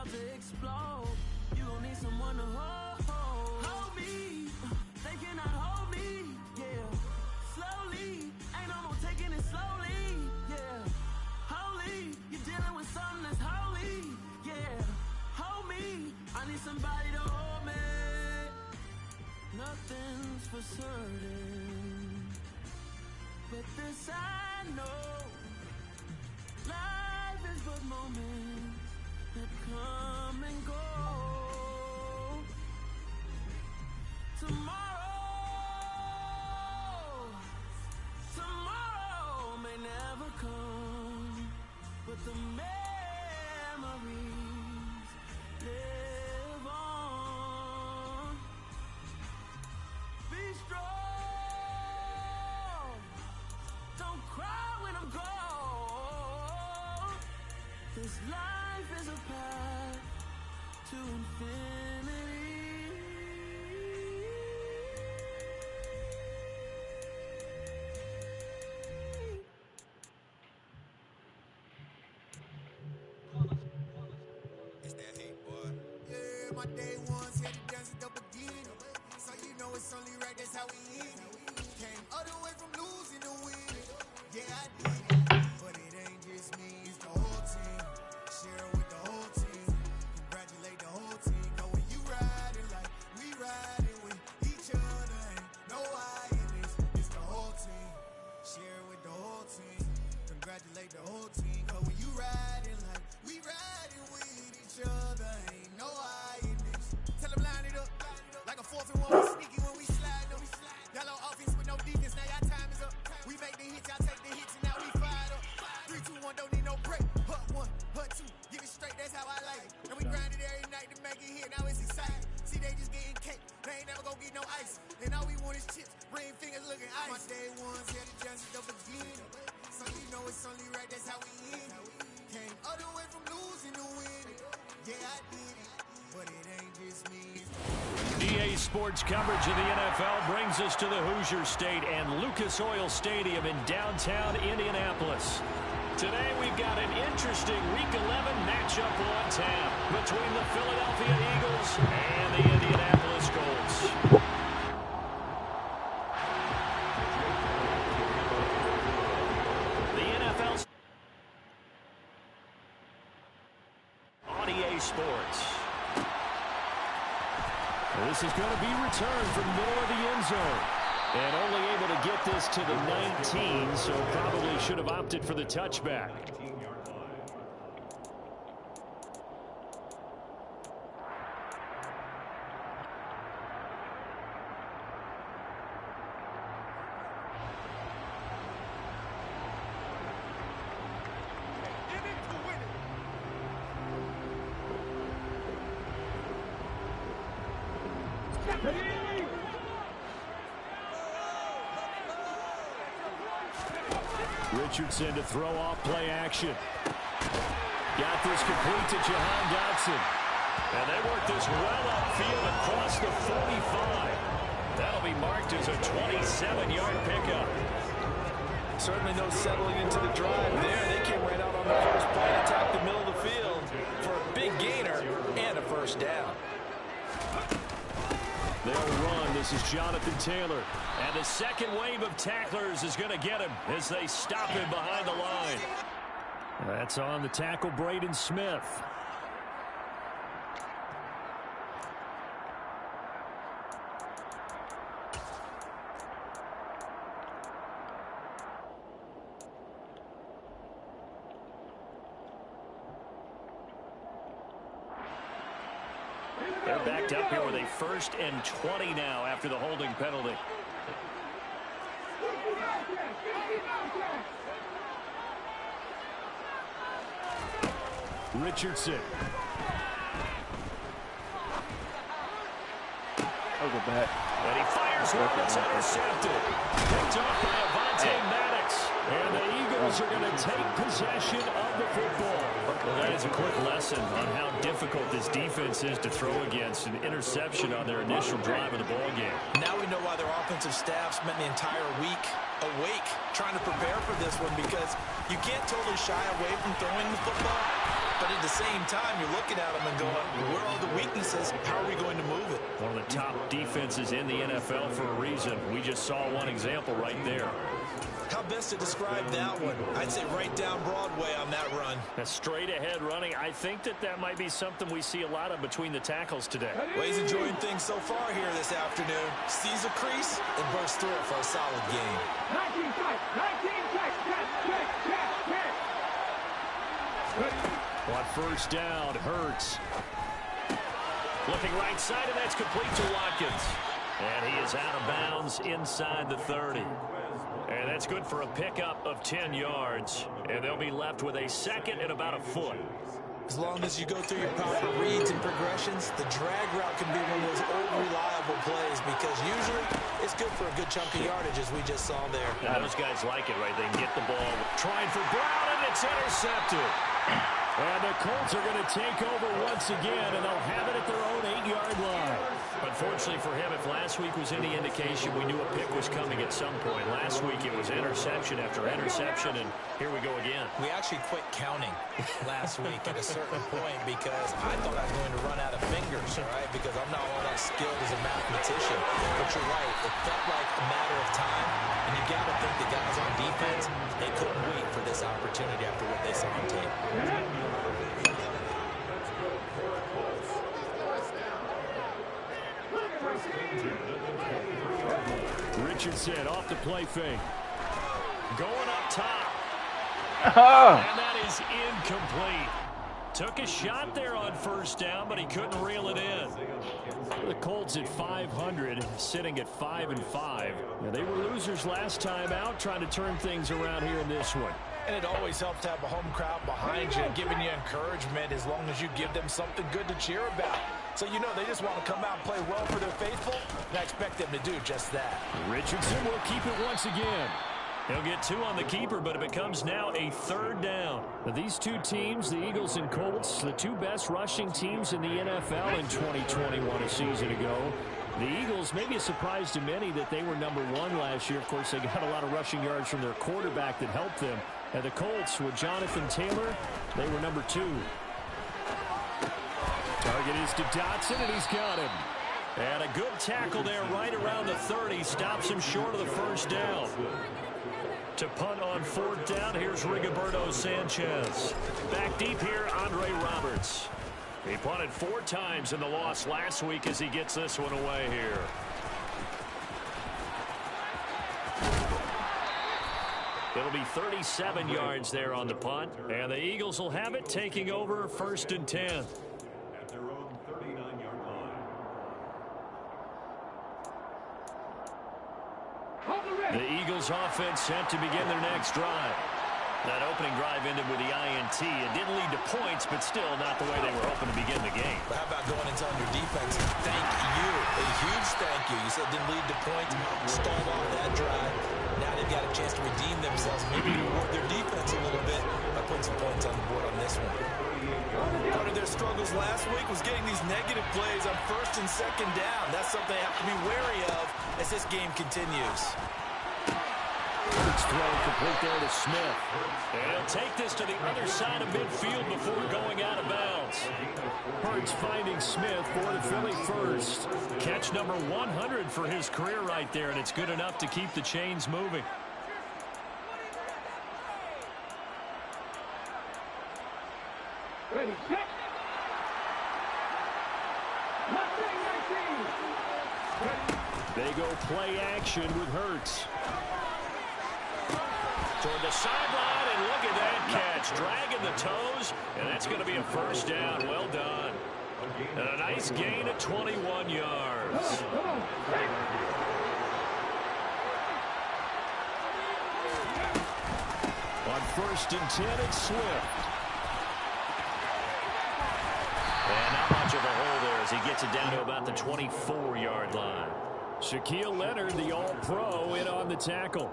about to explode. You gon' need someone to hold me. They cannot hold me, yeah. Slowly, ain't no more taking it slowly, yeah. Holy, you're dealing with something that's holy, yeah. Hold me, I need somebody to hold me. Nothing's for certain, but this I know. Life is but moments that come and go. Tomorrow may never come, but the memories live on. Be strong, don't cry when I'm gone. This life is a path to infinity. It's that hate, boy. Yeah, my day ones had to dance at the beginning. So you know it's only right, that's how we end it. Came all the way from losing to winning. Yeah, I did it. But it ain't just me, it's the whole team. Share with the whole team. Congratulate the whole team. Cause when you riding like we riding with each other, ain't no I in this. It's the whole team. Share with the whole team. Congratulate the whole team. Cause when you riding like we riding with each other, ain't no I in this. Tell them line it up like a 4th and 1. We sneaky when we slide up. Y'all on offense with no defense, now y'all time is up. We make the hits, y'all take the hits, and now we fired up. 3, 2, 1, don't need no break. Hut 1, hut 2, give it straight, that's how I like it. And we grind it every night to make it hit, now it's exciting. See, they just getting cake, they ain't never gonna get no ice. And all we want is chips, ring fingers looking ice. My day ones had a chance at the beginning. So you know it's only right, that's how we end it. Came all the way from losing to winning. Yeah, I did it, but it ain't just me. EA Sports coverage of the NFL brings us to the Hoosier State and Lucas Oil Stadium in downtown Indianapolis. Today we've got an interesting Week 11 matchup on tap between the Philadelphia Eagles and the Indianapolis Colts. The NFL's on EA Sports. This is going to be returned from middle of the end zone. And only able to get this to the 19, so probably should have opted for the touchback. Richardson to throw off play action. Got this complete to Jahan Dotson. And they work this well upfield across the 45. That'll be marked as a 27-yard pickup. Certainly no settling into the drive there. They came right out on the first play, attacked the middle of the field for a big gainer and a first down. They'll run. This is Jonathan Taylor. And the second wave of tacklers is going to get him as they stop him behind the line. That's on the tackle, Braden Smith. They're backed up here with a 1st and 20 now after the holding penalty. Richardson. I'll go back. And he fires one that's intercepted. Picked off by Avonte Maddox. And the Eagles are going to take possession of the football. Well, that is a quick lesson on how difficult this defense is to throw against. An interception on their initial drive of the ball game. Now we know why their offensive staff spent the entire week awake trying to prepare for this one, because you can't totally shy away from throwing the football, but at the same time, you're looking at them and going, where are the weaknesses? How are we going to move it? One of the top defenses in the NFL for a reason. We just saw one example right there. How best to describe that one? I'd say right down Broadway on that run. A straight ahead running. I think that might be something we see a lot of between the tackles today. Well, he's enjoying things so far here this afternoon. Sees a crease and bursts through it for a solid game. 19 tight, 19 tight, On first down, Hurts. Looking right side, and that's complete to Watkins. And he is out of bounds inside the 30. And that's good for a pickup of 10 yards. And they'll be left with a second and about a foot. As long as you go through your proper reads and progressions, the drag route can be one of those old reliable plays because usually it's good for a good chunk of yardage, as we just saw there. Now, those guys like it, right? They can get the ball. Trying for Brown, and it's intercepted. And the Colts are going to take over once again, and they'll have it at their own 8-yard line. Unfortunately for him, if last week was any indication, we knew a pick was coming at some point. Last week it was interception after interception, and here we go again. We actually quit counting last week at a certain point because I thought I was going to run out of fingers, all right, because I'm not all that skilled as a mathematician. But you're right, it felt like a matter of time, and you got to think the guys on defense, they couldn't wait for this opportunity after what they saw on tape. Richardson off the play fake. Going up top. And that is incomplete. Took a shot there on first down, but he couldn't reel it in. The Colts at 500, sitting at 5-5. Now, they were losers last time out, trying to turn things around here in this one. And it always helps to have a home crowd behind you, giving you encouragement as long as you give them something good to cheer about. So, you know, they just want to come out and play well for their faithful, and I expect them to do just that. Richardson will keep it once again. He'll get 2 on the keeper, but it becomes now a 3rd down. Now, these two teams, the Eagles and Colts, the two best rushing teams in the NFL in 2021 a season ago. The Eagles, maybe a surprise to many that they were #1 last year. Of course, they got a lot of rushing yards from their quarterback that helped them. And the Colts, with Jonathan Taylor, they were #2. Target is to Dotson, and he's got him. And a good tackle there right around the 30. Stops him short of the first down. To punt on 4th down, here's Rigoberto Sanchez. Back deep here, Andre Roberts. He punted 4 times in the loss last week as he gets this one away here. It'll be 37 yards there on the punt. And the Eagles will have it, taking over 1st and 10. At their own 39-yard line. The Eagles offense set to begin their next drive. That opening drive ended with the INT. It didn't lead to points, but still not the way they were hoping to begin the game. But how about going and telling your defense, thank you, a huge thank you. You said it didn't lead to points, stalled off that drive. Now they've got a chance to redeem themselves, maybe reward their defense a little bit by putting some points on the board on this one. Part of their struggles last week was getting these negative plays on 1st and 2nd down. That's something they have to be wary of as this game continues. It's thrown complete there to Smith. And he'll take this to the other side of midfield before going out of bounds. Hurts finding Smith for the Philly first. Catch number 100 for his career right there, and it's good enough to keep the chains moving. Ready, set. They go play action with Hurts. Toward the sideline, and look at that catch. Dragging the toes, and that's going to be a 1st down. Well done. And a nice gain at 21 yards. On 1st and 10, it's Swift. And not much of a hole there as he gets it down to about the 24-yard line. Shaquille Leonard, the All-Pro, in on the tackle.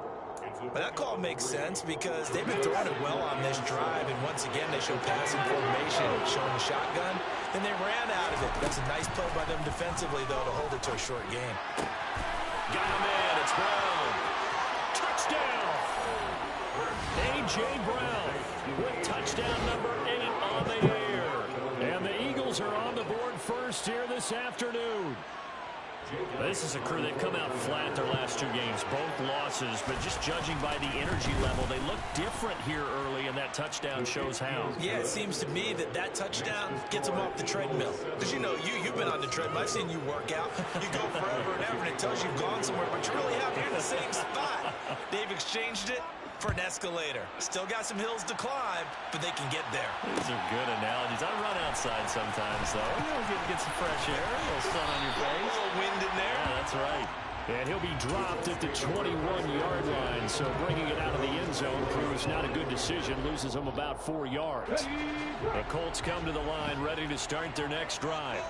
But that call makes sense because they've been throwing it well on this drive, and once again they show passing formation, showing the shotgun, and they ran out of it. That's a nice play by them defensively, though, to hold it to a short game. Got him in. It's Brown. Touchdown. A.J. Brown with touchdown number 8 on the air. And the Eagles are on the board first here this afternoon. This is a crew. They've come out flat their last 2 games, both losses, but just judging by the energy level, they look different here early, and that touchdown shows how. Yeah, it seems to me that touchdown gets them off the treadmill. Because, you know, you've been on the treadmill. I've seen you work out. You go forever and ever, and it tells you've gone somewhere, but you're really out here in the same spot. They've exchanged it for an escalator. Still got some hills to climb, but they can get there. These are good analogies. I run outside sometimes, though. You know, get some fresh air, a little sun on your face. A little wind in there. Yeah, that's right. And he'll be dropped at the 21-yard line, so bringing it out of the end zone proves not a good decision, loses him about 4 yards. The Colts come to the line ready to start their next drive.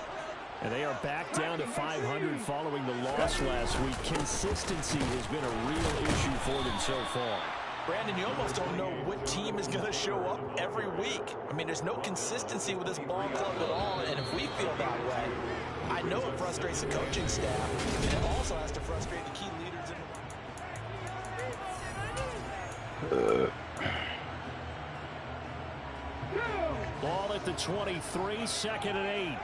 And they are back down to 500 following the loss last week. Consistency has been a real issue for them so far. Brandon, you almost don't know what team is going to show up every week. I mean, there's no consistency with this ball club at all, and if we feel that way, I know it frustrates the coaching staff, and it also has to frustrate the key leaders in the Ball at the 23, second and 8.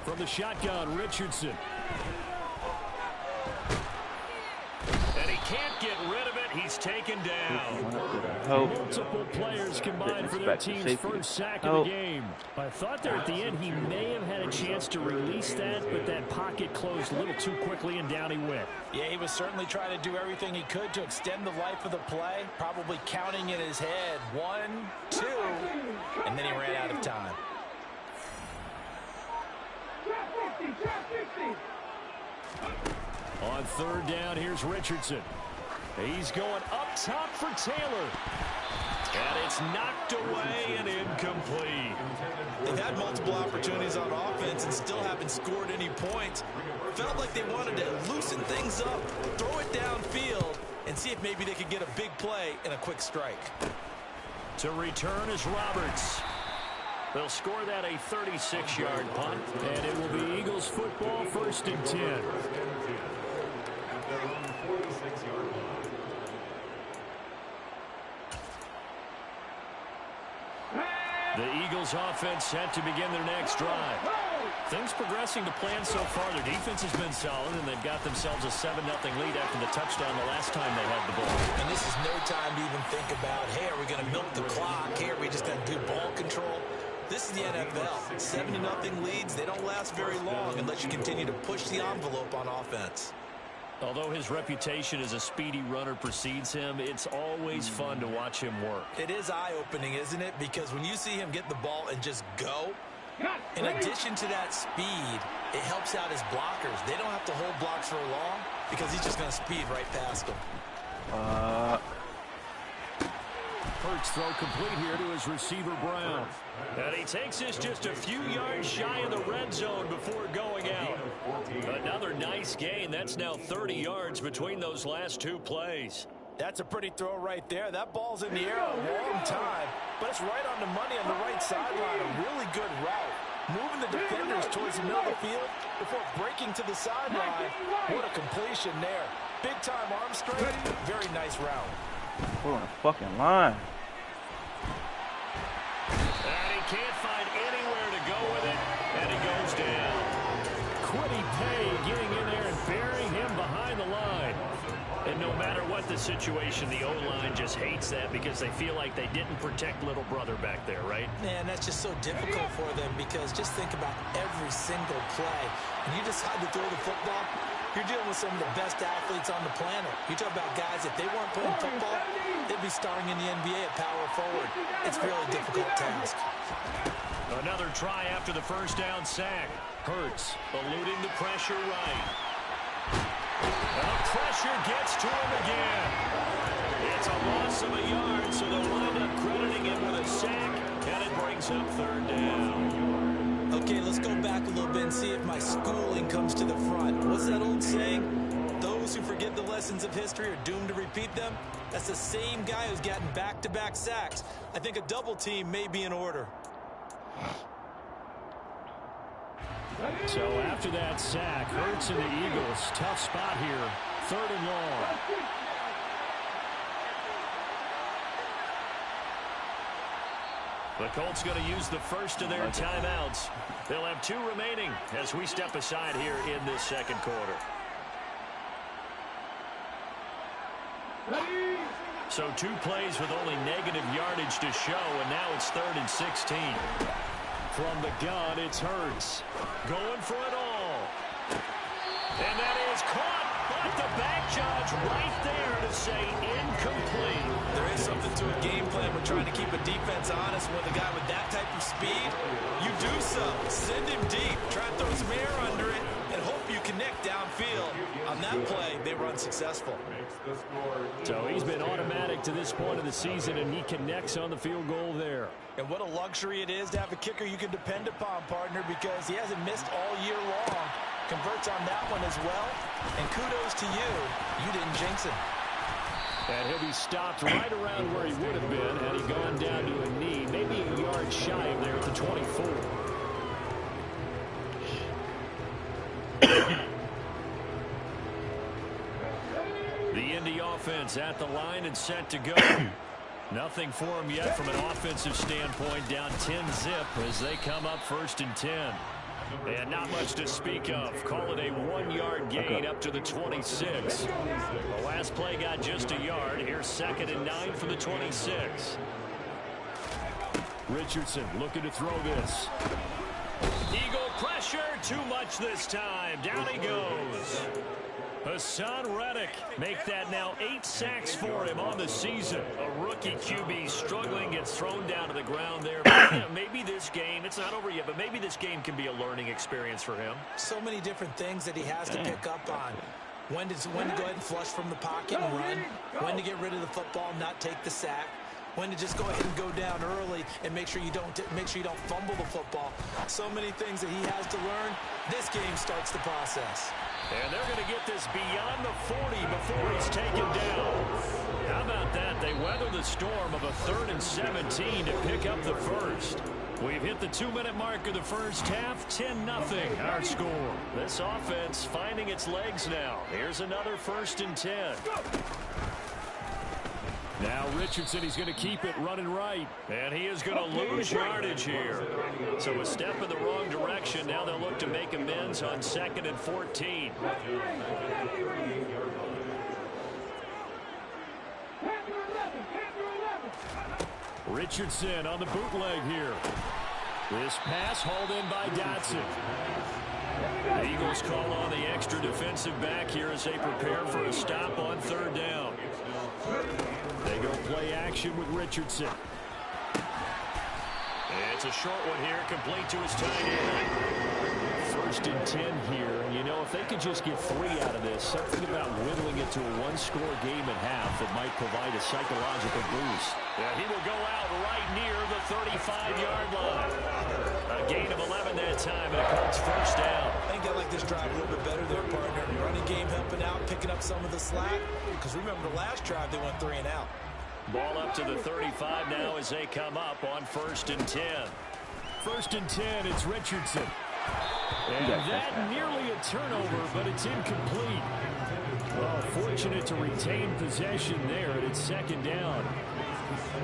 From the shotgun, Richardson. And he can't get rid of it. He's taken down. Multiple players combined for their team's first sack of the game. I thought there at the end he may have had a chance to release that, but that pocket closed a little too quickly, and down he went. Yeah, he was certainly trying to do everything he could to extend the life of the play, probably counting in his head 1, 2, and then he ran out of time. On third down, here's Richardson. He's going up top for Taylor. And it's knocked away and incomplete. They've had multiple opportunities on offense and still haven't scored any points. Felt like they wanted to loosen things up, throw it downfield, and see if maybe they could get a big play and a quick strike. To return is Roberts. They'll score that a 36-yard punt, and it will be Eagles football, 1st and 10. The Eagles offense set to begin their next drive. Things progressing to plan so far. Their defense has been solid, and they've got themselves a 7-0 lead after the touchdown the last time they had the ball. And this is no time to even think about, hey, are we going to milk the clock? Hey, are we just going to do ball control? This is the NFL. 7-0 leads, they don't last very long unless you continue to push the envelope on offense. Although his reputation as a speedy runner precedes him, it's always fun to watch him work. It is eye-opening, isn't it? Because when you see him get the ball and just go, in addition to that speed, it helps out his blockers. They don't have to hold blocks for long because he's just going to speed right past them. Hurts throw complete here to his receiver, Brown. And he takes this just a few yards shy of the red zone before going out. Another nice gain. That's now 30 yards between those last 2 plays. That's a pretty throw right there. That ball's in the air a long time, but it's right on the money on the right sideline. A really good route. Moving the defenders towards the middle of the field before breaking to the sideline. What a completion there. Big-time arm strength. Very nice route. We're on the fucking line. And he can't find anywhere to go with it, and he goes down. Quiddy Pay getting in there and burying him behind the line. And no matter what the situation, the O-line just hates that because they feel like they didn't protect little brother back there, right? Man, that's just so difficult for them because just think about every single play. And you decide to throw the football, you're dealing with some of the best athletes on the planet. You talk about guys, if they weren't playing football, they'd be starting in the NBA at power forward. It's a really difficult task. Another try after the first down sack. Hurts eluding the pressure right. And the pressure gets to him again. It's a loss of a yard, so they'll wind up crediting him with a sack, and it brings up 3rd down. Okay, let's go back a little bit and see if my schooling comes to the front. What's that old saying? Those who forget the lessons of history are doomed to repeat them. That's the same guy who's gotten back-to-back sacks. I think a double team may be in order. So after that sack, Hurts and the Eagles, tough spot here. 3rd and long. The Colts going to use the first of their timeouts. They'll have 2 remaining as we step aside here in this second quarter. Ready. So 2 plays with only negative yardage to show, and now it's 3rd and 16. From the gun, it's Hurts. Going for it all. And that is caught. But the back judge right there to say incomplete. There is something to a game plan when trying to keep a defense honest with a guy with that type of speed. You do so. Send him deep. Try and throw some air under it and hope you connect downfield. On that play, they were unsuccessful. So he's been automatic to this point of the season, and he connects on the field goal there. And what a luxury it is to have a kicker you can depend upon, partner, because he hasn't missed all year long. Converts on that one as well. And kudos to you. You didn't jinx him. And he'll be stopped right around where he would have been had he gone down to a knee, maybe a yard shy of there at the 24. The Indy offense at the line and set to go. Nothing for him yet from an offensive standpoint, down 10-zip as they come up 1st and 10. And not much to speak of. Call it a 1-yard gain up to the 26. The last play got just a yard. Here's 2nd and 9 for the 26. Richardson looking to throw this. Eagle pressure, too much this time. Down he goes. Hassan Reddick make that now 8 sacks for him on the season. A rookie QB struggling, gets thrown down to the ground there. Maybe this game, it's not over yet, but maybe this game can be a learning experience for him. So many different things that he has to pick up on. When to go ahead and flush from the pocket and run. When to get rid of the football and not take the sack. When to just go ahead and go down early and make sure you don't fumble the football. So many things that he has to learn. This game starts the process. And they're going to get this beyond the 40 before he's taken down. How about that? They weather the storm of a 3rd and 17 to pick up the first. We've hit the 2-minute mark of the first half. 10-0 our score. This offense finding its legs now. Here's another 1st and 10. Now Richardson, he's going to keep it running right. And he is going to lose yardage here. So a step in the wrong direction. Now they'll look to make amends on 2nd and 14. Richardson on the bootleg here. This pass hauled in by Dotson. The Eagles call on the extra defensive back here as they prepare for a stop on 3rd down. They go play action with Richardson. It's a short one here, complete to his tight end. 1st and 10 here. And you know, if they could just get 3 out of this, something about whittling it to a 1-score game at half that might provide a psychological boost. Yeah, he will go out right near the 35-yard line. A gain of 11 that time, and it comes 1st down. I think I like this drive a little bit better there, partner. Running game helping out, picking up some of the slack. Because remember, the last drive, they went 3 and out. Ball up to the 35 now as they come up on 1st and 10. 1st and 10, it's Richardson. And that nearly a turnover, but it's incomplete. Well, fortunate to retain possession there, and it's 2nd down.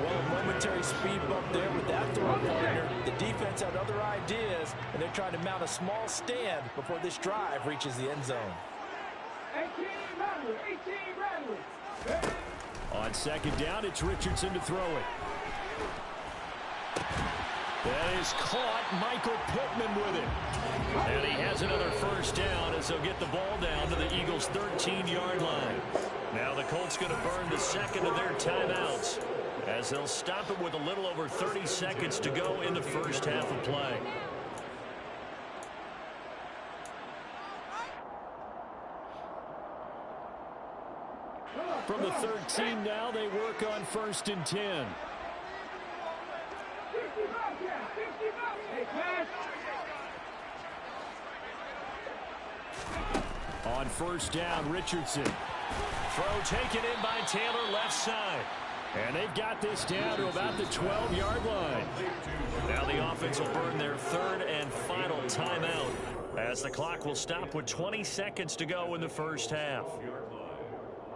Well, a momentary speed bump there with that throw, partner. The defense had other ideas, and they're trying to mount a small stand before this drive reaches the end zone. 18 Rattler. On 2nd down, it's Richardson to throw it. That is caught. Michael Pittman with it. And he has another 1st down as they'll get the ball down to the Eagles' 13-yard line. Now the Colts going to burn the 2nd of their timeouts as they'll stop it with a little over 30 seconds to go in the first half of play. From the 13 now, they work on 1st and 10. On 1st down, Richardson. Throw taken in by Taylor, left side. And they've got this down to about the 12-yard line. Now the offense will burn their 3rd and final timeout as the clock will stop with 20 seconds to go in the first half.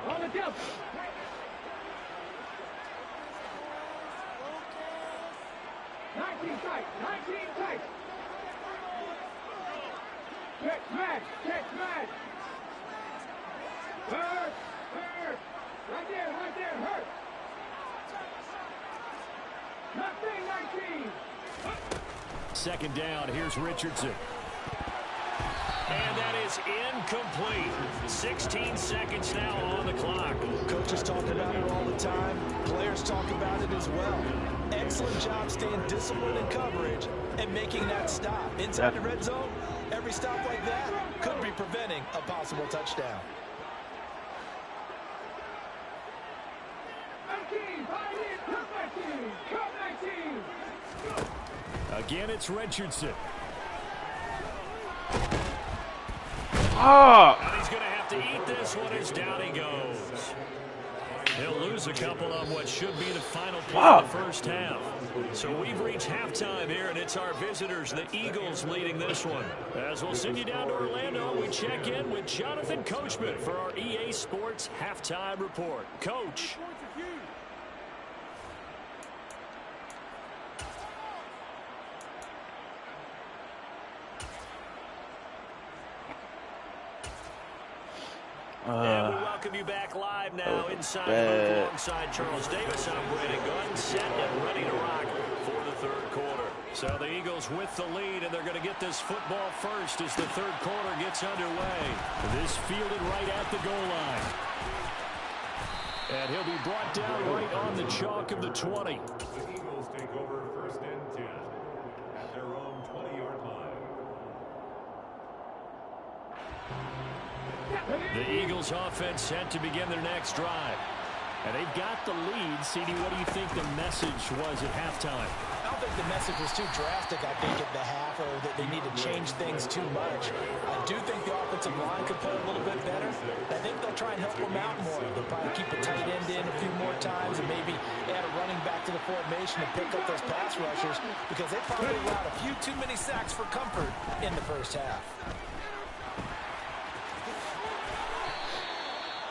On the jump. 19 tight. 19 tight. Check match. Check match. Hurts. Hurts. Right there. Right there. Hurts. Nothing. 19. Second down. Here's Richardson. And that is incomplete. 16 seconds now on the clock. Coaches talk about it all the time. Players talk about it as well. Excellent job staying disciplined in coverage and making that stop. Inside the red zone, every stop like that could be preventing a possible touchdown. 19. Come 19. Come 19. Again, it's Richardson. Oh! And he's going to have to eat this one as down he goes. He'll lose a couple on what should be the final play of the first half. So we've reached halftime here, and it's our visitors, the Eagles, leading this one. As we'll send you down to Orlando, we check in with Jonathan Coachman for our EA Sports Halftime Report. Coach. And we welcome you back live now inside the booth alongside Charles Davis. I'm Brandon Gunn, set and ready to rock for the third quarter. So the Eagles with the lead, and they're going to get this football first as the third quarter gets underway. This fielded right at the goal line. And he'll be brought down right on the chalk of the 20. The Eagles take over first and 10 at their own 20-yard line. The Eagles offense set to begin their next drive. And they've got the lead. CD, what do you think the message was at halftime? I don't think the message was too drastic, I think, at the half, or that they need to change things too much. I do think the offensive line could play a little bit better. I think they'll try and help them out more. They'll probably keep a tight end in a few more times and maybe add a running back to the formation and pick up those pass rushers, because they probably allowed a few too many sacks for comfort in the first half.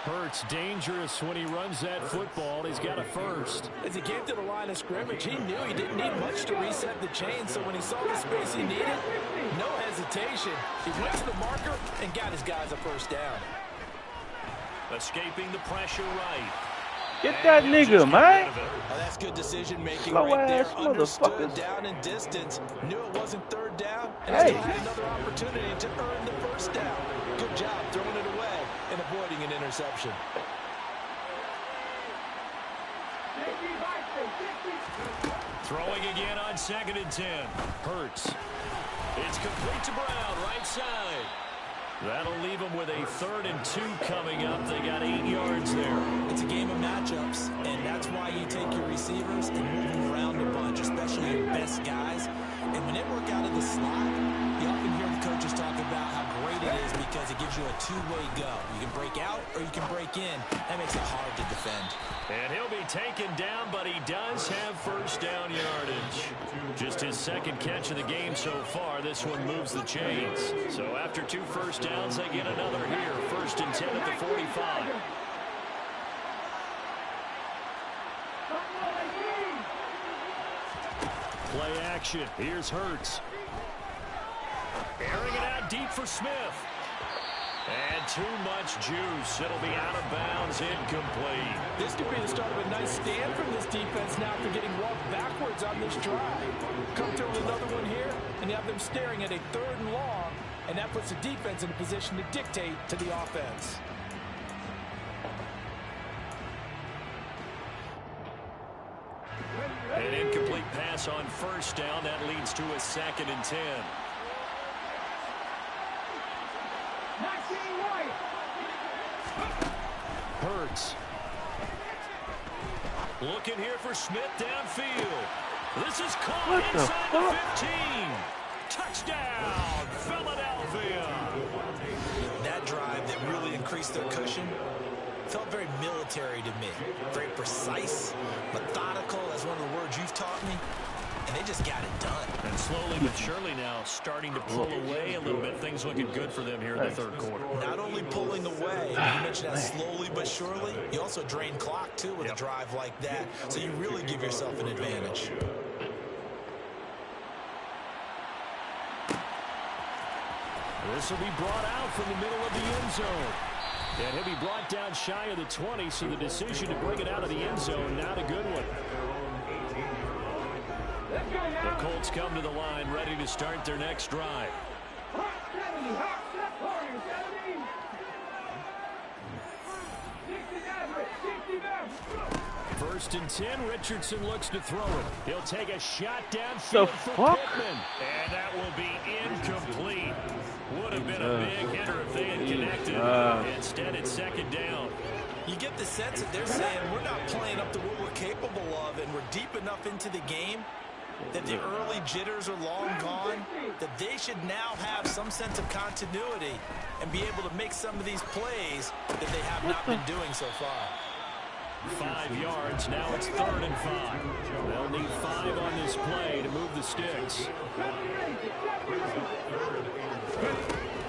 Hurts dangerous when he runs that football. He's got a first. As he came to the line of scrimmage, he knew he didn't need much to reset the chain, so when he saw the space he needed, no hesitation. He went to the marker and got his guys a first down. Escaping the pressure right. Get that nigga, man. Oh, that's good decision-making Slow right there. ass Understood motherfuckers. down and distance. Knew it wasn't third down. And Hey. still had another opportunity to earn the first down. Good job throwing it away and avoiding an interception. Throwing again on 2nd and 10. Hurts. It's complete to Brown, right side. That'll leave them with a 3rd and 2 coming up. They got 8 yards there. It's a game of matchups, and that's why you take your receivers and move them around a bunch, especially your best guys. And when they work out of the slot, you often hear the coaches talk about how great it is because it gives you a two-way go. You can break out or you can break in. That makes it hard to defend. And he'll be taken down, but he does have first down yardage. Just his 2nd catch of the game so far. This one moves the chains. So after 2 first downs, they get another here. 1st and 10 at the 45. Play action. Here's Hurts. Airing it out deep for Smith. And too much juice. It'll be out of bounds, incomplete. This could be the start of a nice stand from this defense now for getting walked backwards on this drive. Come through with another one here, and you have them staring at a 3rd and long, and that puts the defense in a position to dictate to the offense. An incomplete pass on 1st down. That leads to a 2nd and 10. Hurts. Looking here for Smith downfield. This is caught inside the 15. Touchdown, Philadelphia. That drive that really increased their cushion felt very military to me. Very precise, methodical. That's one of the words you've taught me. And they just got it done. And slowly but surely now starting to pull away a little bit. Things looking good for them here in the 3rd quarter. Not only pulling away, you mentioned that slowly but surely, you also drain clock too with a drive like that. So you really give yourself an advantage. This will be brought out from the middle of the end zone. And he'll be brought down shy of the 20, so the decision to bring it out of the end zone, not a good one. The Colts come to the line, ready to start their next drive. First and 10, Richardson looks to throw it. He'll take a shot downfield for Pittman. And that will be incomplete. Would have been a big hitter if they had connected. Instead, it's second down. You get the sense that they're saying we're not playing up to what we're capable of, and we're deep enough into the game that the early jitters are long gone, that they should now have some sense of continuity and be able to make some of these plays that they have not been doing so far. 5 yards. Now it's 3rd and 5. They'll need 5 on this play to move the sticks.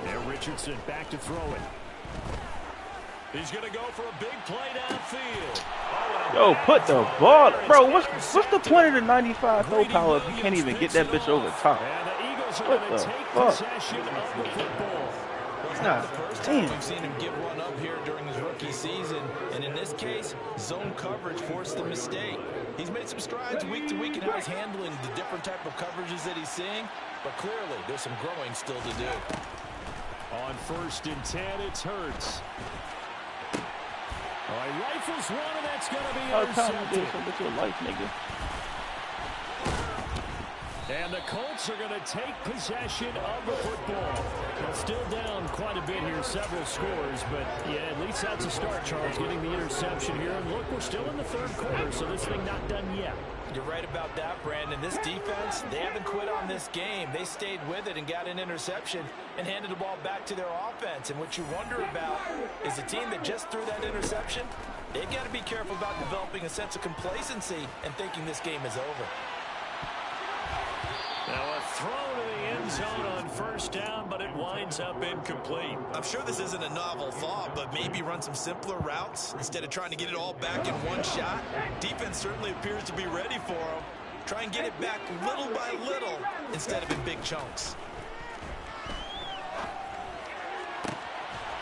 There, Richardson back to throw it. He's going to go for a big play downfield. Yo, put the ball. Bro, what's the point of the 95 throw power if you can't even get that bitch over top? And the Eagles are What going the to take fuck? possession of the football. It's not the first time we've seen him get run up here during his rookie season, and in this case, zone coverage forced the mistake. He's made some strides week to week in how he's handling the different type of coverages that he's seeing, but clearly there's some growing still to do. On 1st and 10, it's Hurts. All right, rifles one, and that's going to be intercepted. What's your life, nigga? And the Colts are going to take possession of the football. Well, still down quite a bit here, several scores, but yeah, at least that's a start, Charles, getting the interception here. And look, we're still in the 3rd quarter, so this thing not done yet. You're right about that, Brandon. This defense, they haven't quit on this game. They stayed with it and got an interception and handed the ball back to their offense. And what you wonder about is a team that just threw that interception, they've got to be careful about developing a sense of complacency and thinking this game is over. Now a throw to the end zone on 1st down, but it winds up incomplete. I'm sure this isn't a novel thought, but maybe run some simpler routes instead of trying to get it all back in one shot. Defense certainly appears to be ready for them. Try and get it back little by little instead of in big chunks.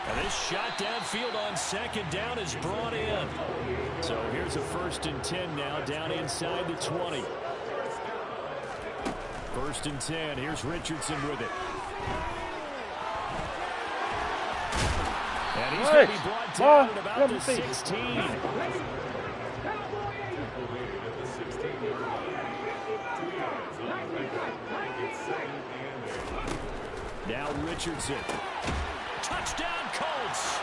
And this shot downfield on 2nd down is brought in. So here's a 1st and 10 now, down inside the 20. 1st and 10. Here's Richardson with it. And he's going to be brought down at about the 16. Now Richardson. Touchdown Colts.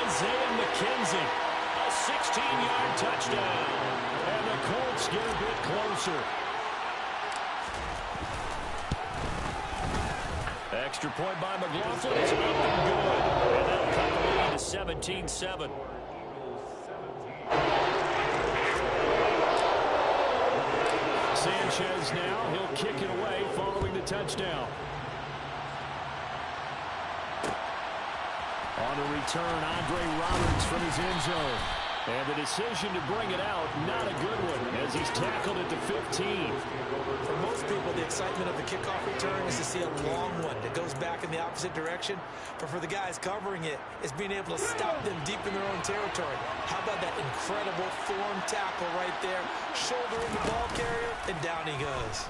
Isaiah McKenzie. A 16-yard touchdown. And the Colts get a bit closer. Extra point by McLaughlin. It's up and good. And that'll cut the lead to 17-7. Sanchez now. He'll kick it away following the touchdown. On the return, Andre Roberts from his end zone. And the decision to bring it out, not a good one, as he's tackled at the 15. For most people, the excitement of the kickoff return is to see a long one that goes back in the opposite direction. But for the guys covering it, it's being able to stop them deep in their own territory. How about that incredible form tackle right there? Shouldering the ball carrier, and down he goes.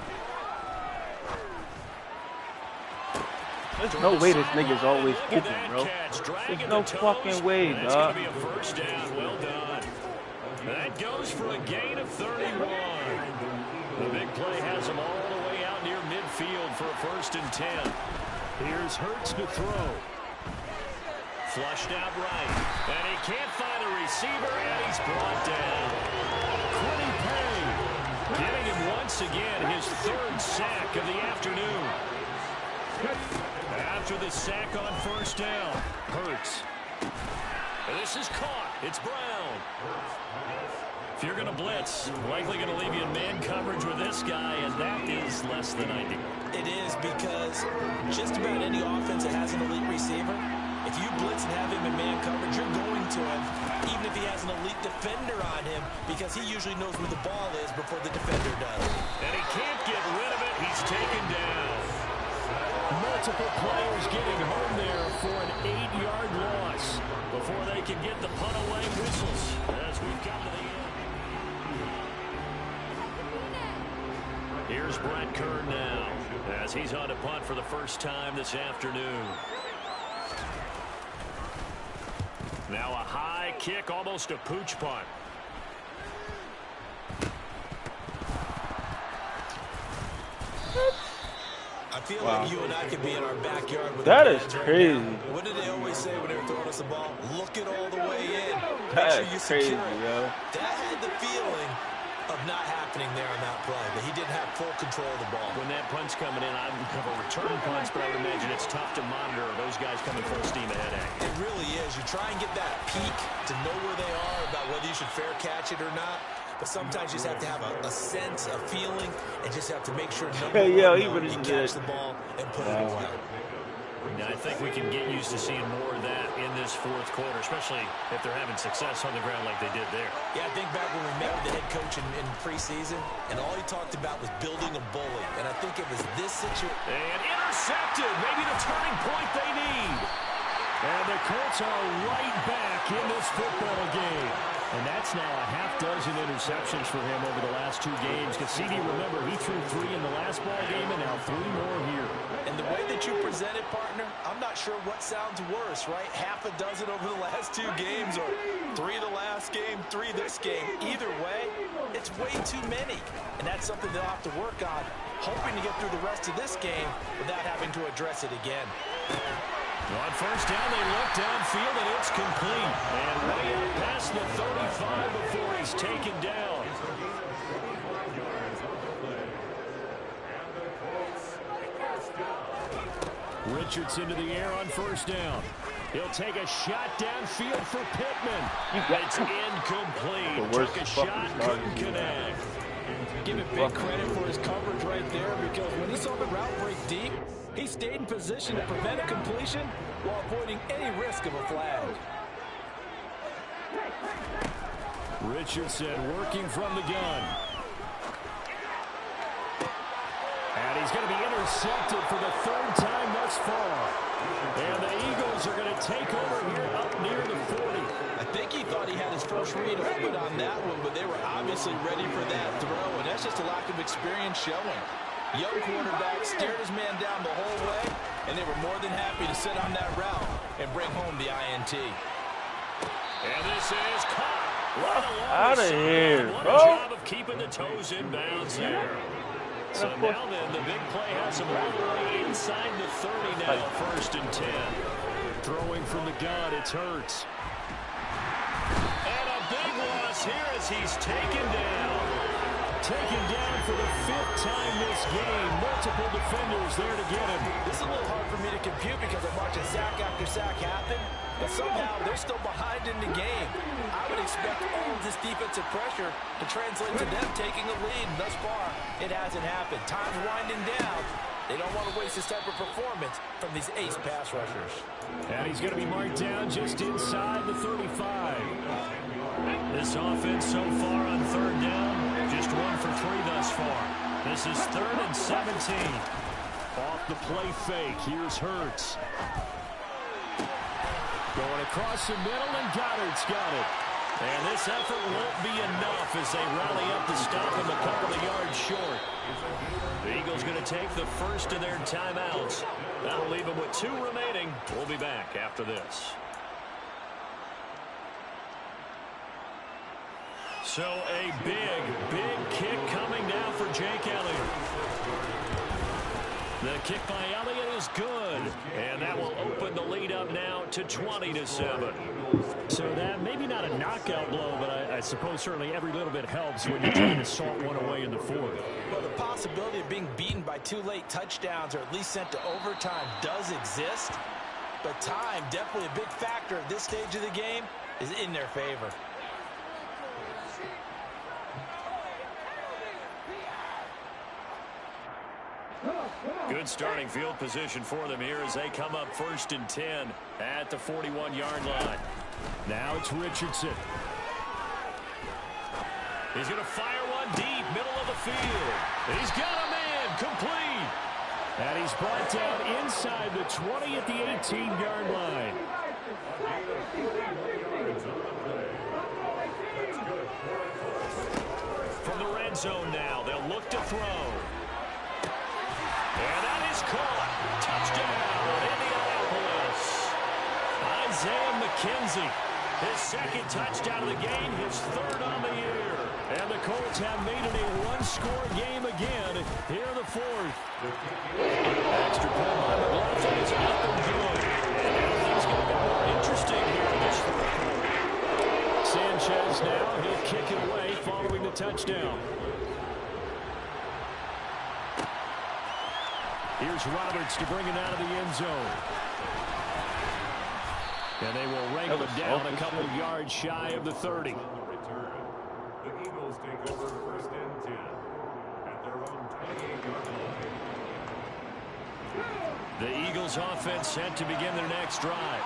There's no way this nigga's always open, bro. There's no fucking way, dog. That's dog. going to be a 1st down. Well done. That goes for a gain of 31. The big play has him all the way out near midfield for a 1st and 10. Here's Hurts to throw. Flushed out right. And he can't find a receiver, and he's brought down. Quiddy Pay getting him once again his 3rd sack of the afternoon. After the sack on 1st down, Hurts. This is caught. It's Brown. If you're going to blitz, likely going to leave you in man coverage with this guy, and that is less than ideal. It is, because just about any offense that has an elite receiver, if you blitz and have him in man coverage, you're going to him, even if he has an elite defender on him, because he usually knows where the ball is before the defender does. And he can't get rid of it. He's taken down. multiple players getting home there for an 8-yard loss before they can get the punt away whistles as we've come to the end. Here's Brett Kern now as he's on to punt for the first time this afternoon. Now a high kick, almost a pooch punt. I feel like you and I could be in our backyard with that is crazy. Right, what did they always say when they were throwing us the ball? Look it all the way in. That Make is sure you crazy, secure it. yo. That had the feeling of not happening there on that play, that he didn't have full control of the ball. When that punt's coming in, I don't have a return punts, but I would imagine it's tough to monitor those guys coming full steam ahead at you. It really is. You try and get that peek to know where they are about whether you should fair catch it or not. But sometimes you just have to have a sense, a feeling, and just have to make sure you catch the ball and put it away. Now, I think we can get used to seeing more of that in this fourth quarter, especially if they're having success on the ground like they did there. Yeah, I think back when we met with the head coach in preseason, and all he talked about was building a bully. And I think it was this situation. And intercepted, maybe the turning point they need. And the Colts are right back in this football game. And that's now a half-dozen interceptions for him over the last 2 games. Because CD, remember, he threw 3 in the last ball game and now 3 more here. And the way that you present it, partner, I'm not sure what sounds worse, right? Half a dozen over the last 2 games or 3 the last game, 3 this game. Either way, it's way too many. And that's something they'll have to work on, hoping to get through the rest of this game without having to address it again. On first down, they look downfield, and it's complete. And way up past the 35 before he's taken down. Richardson to the air on first down. He'll take a shot downfield for Pittman. It's incomplete. Took a shot, couldn't connect. Give it big credit for his coverage right there, because when he saw the route break deep, he stayed in position to prevent a completion while avoiding any risk of a flag. Richardson working from the gun. And he's going to be intercepted for the 3rd time thus far. And the Eagles are going to take over here up near the 40. I think he thought he had his first read open on that one, but they were obviously ready for that throw, and that's just a lack of experience showing. Young quarterback stared his man down the whole way, and they were more than happy to sit on that route and bring home the INT. And this is caught. Out of here, what bro. a job of keeping the toes in bounds there. So now then, the big play has him all the way inside the 30 now, 1st and 10. Throwing from the gun, it's Hurts. And a big loss here as he's taken down. Taken down for the 5th time this game. Multiple defenders there to get him. This is a little hard for me to compute because I'm watching sack after sack happen, but somehow they're still behind in the game. I would expect all of this defensive pressure to translate to them taking a lead. Thus far, it hasn't happened. Time's winding down. They don't want to waste this type of performance from these ace pass rushers. And he's going to be marked down just inside the 35. This offense so far on 3rd down, just 1 for 3 thus far. This is 3rd and 17. Off the play fake, here's Hurts. Going across the middle, and Goddard's got it. And this effort won't be enough as they rally up to stop him a couple of yards short. The Eagles going to take the first of their timeouts. That'll leave them with 2 remaining. We'll be back after this. So a big kick coming now for Jake Elliott. The kick by Elliott is good. And that will open the lead up now to 20-7. So that maybe not a knockout blow, but I suppose certainly every little bit helps when you're trying to salt one away in the 4th. Well, the possibility of being beaten by 2 late touchdowns or at least sent to overtime does exist. But time, definitely a big factor at this stage of the game, is in their favor. Good starting field position for them here as they come up 1st and 10 at the 41-yard line. Now it's Richardson. He's going to fire one deep, middle of the field. He's got a man, complete. And he's brought down inside the 20 at the 18-yard line. From the red zone now, they'll look to throw. And that is caught. Touchdown, Indianapolis. Isaiah McKenzie, his second touchdown of the game, his third on the year. And the Colts have made it a one-score game again here in the fourth. Extra point by McLaughlin is up and good. And everything's going to be more interesting here in this fourth quarter. Sanchez now, he'll kick it away following the touchdown. Here's Roberts to bring it out of the end zone. And they will wrangle it down a couple of yards shy of the 30. The Eagles take over first and 10 at their own 28-yard line. The Eagles offense set to begin their next drive.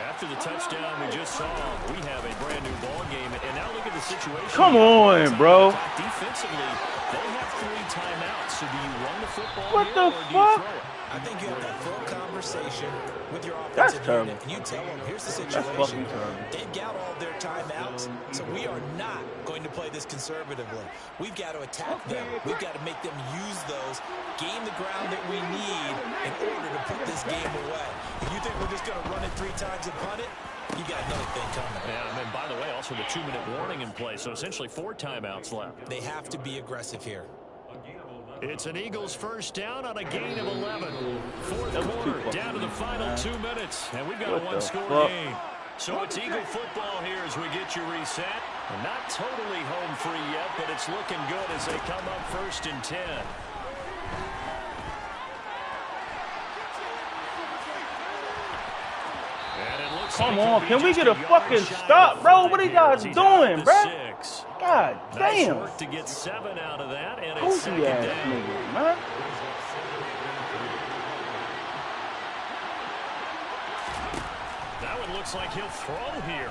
After the touchdown we just saw, we have a brand new ball game. And now look at the situation. Come on, bro. Defensively, they have 3 timeouts. So do you run the football what here, the or do you fuck? throw it? I think you have that full conversation with your That's offensive terrible. unit, and you tell them, here's the That's situation. fucking terrible. They've got all their timeouts, so we are not going to play this conservatively. We've got to attack them. We've got to make them use those, gain the ground that we need in order to put this game away. If you think we're just going to run it 3 times and punt it, you got another thing coming. Yeah, and by the way, also the 2-minute warning in play, so essentially 4 timeouts left. They have to be aggressive here. It's an Eagles first down on a gain of 11. Fourth quarter, down to the final 2 minutes, and we've got a one-score game. So it's Eagle football here as we get you reset. And not totally home free yet, but it's looking good as they come up first and 10. Come on, can we get a fucking stop, bro? What are you guys doing, bro? God damn. Work to get 7 out of that, and it's Goofy second ass down. nigga, man. That one looks like he'll throw here.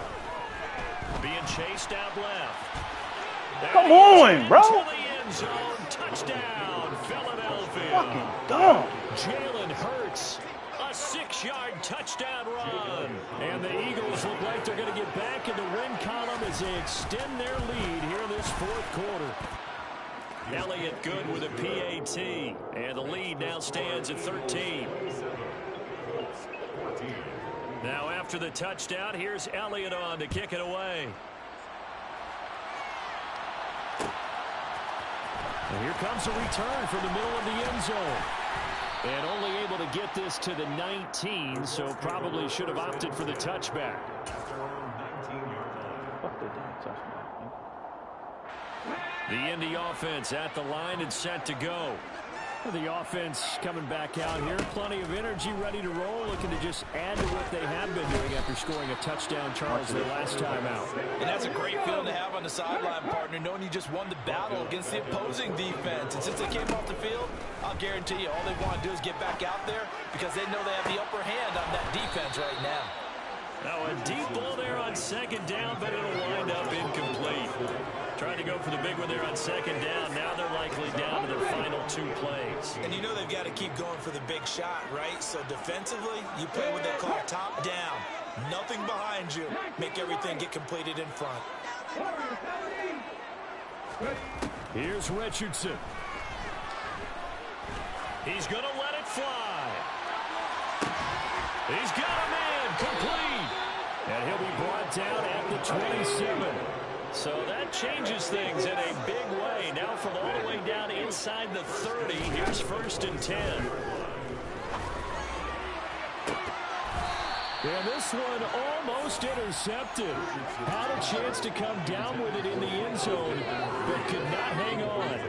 Being chased out left. Come on, bro. To the end zone. Touchdown, Philadelphia. Fucking dumb. Jalen Hurts. A 6-yard touchdown run. And the Eagles look like they're going to get back in the win column as they extend their lead here in this fourth quarter. Elliott good with a PAT. And the lead now stands at 13. Now after the touchdown, here's Elliott on to kick it away. And here comes a return from the middle of the end zone. And only able to get this to the 19, so probably should have opted for the touchback. The Indy offense at the line and set to go. The offense coming back out here. Plenty of energy, ready to roll, looking to just add to what they have been doing after scoring a touchdown, Charles, their last time out. And that's a great feeling to have on the sideline, partner, knowing you just won the battle against the opposing defense. And since they came off the field, I'll guarantee you all they want to do is get back out there because they know they have the upper hand on that defense right now. Now a deep ball there on second down, but it'll wind up incomplete. Trying to go for the big one there on second down. Now they're likely down to their final 2 plays. And you know they've got to keep going for the big shot, right? So defensively, you play what they call top down. Nothing behind you. Make everything get completed in front. Here's Richardson. He's going to let it fly. He's got a man complete. And he'll be brought down at the 27. So that changes things in a big way. Now from all the way down inside the 30, here's first and 10. And this one almost intercepted. Had a chance to come down with it in the end zone, but could not hang on.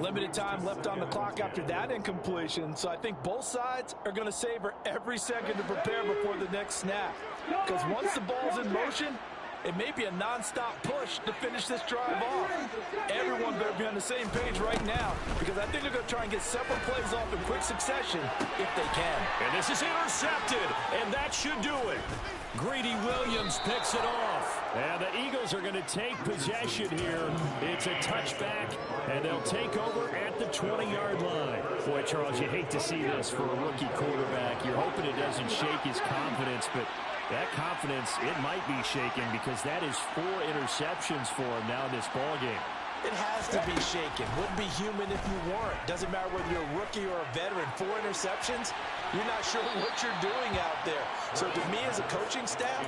Limited time left on the clock after that incompletion, so I think both sides are going to savor every second to prepare before the next snap. Because once the ball's in motion, it may be a non-stop push to finish this drive off. Everyone better be on the same page right now because I think they're going to try and get several plays off in quick succession if they can. And this is intercepted, and that should do it. Greedy Williams picks it off. And the Eagles are going to take possession here. It's a touchback, and they'll take over at the 20-yard line. Boy, Charles, you hate to see this for a rookie quarterback. You're hoping it doesn't shake his confidence, but that confidence, it might be shaken because that is 4 interceptions for him now in this ballgame. It has to be shaken. Wouldn't be human if you weren't. Doesn't matter whether you're a rookie or a veteran. 4 interceptions, you're not sure what you're doing out there. So to me as a coaching staff,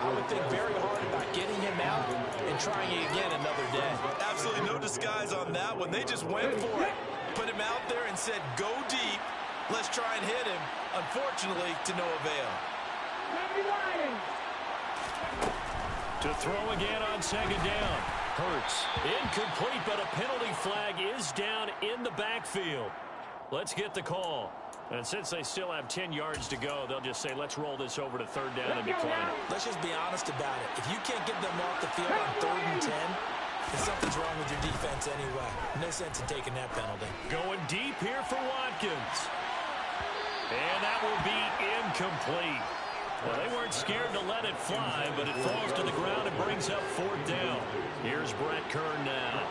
I would think very hard about getting him out and trying it again another day. Absolutely no disguise on that one. They just went for it. Put him out there and said, go deep. Let's try and hit him. Unfortunately, to no avail. To throw again on second down. Hurts. Incomplete, but a penalty flag is down in the backfield. Let's get the call. And since they still have 10 yards to go, they'll just say, let's roll this over to third down and decline it. Let's just be honest about it. If you can't get them off the field on 3rd and 10, then something's wrong with your defense anyway. No sense in taking that penalty. Going deep here for Watkins. And that will be incomplete. Well, they weren't scared to let it fly, but it falls to the ground and brings up 4th down. Here's Brett Kern now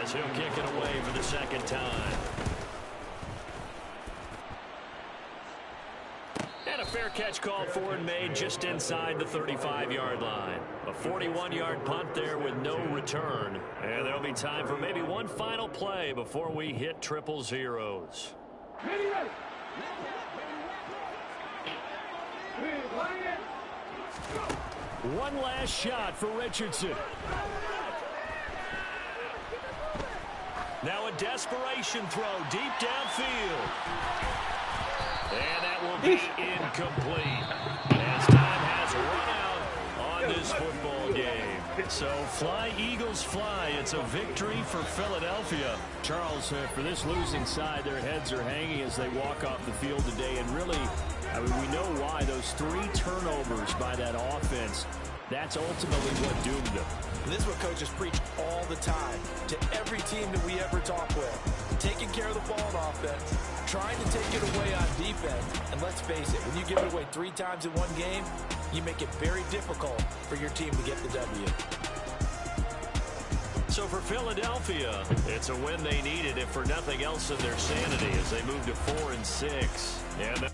as he'll kick it away for the second time. And a fair catch called for and made just inside the 35-yard line. A 41-yard punt there with no return. And there'll be time for maybe one final play before we hit triple zeros. One last shot for Richardson. Now a desperation throw deep downfield. And that will be incomplete as time has run out on this football game. So fly, Eagles, fly. It's a victory for Philadelphia. Charles, for this losing side, their heads are hanging as they walk off the field today. And really, I mean, we know why. Those 3 turnovers by that offense, that's ultimately what doomed them. This is what coaches preach all the time to every team that we ever talk with. Taking care of the ball on offense, trying to take it away on defense. And let's face it, when you give it away 3 times in one game, you make it very difficult for your team to get the W. So for Philadelphia, it's a win they needed, if for nothing else, in their sanity as they move to 4-6. And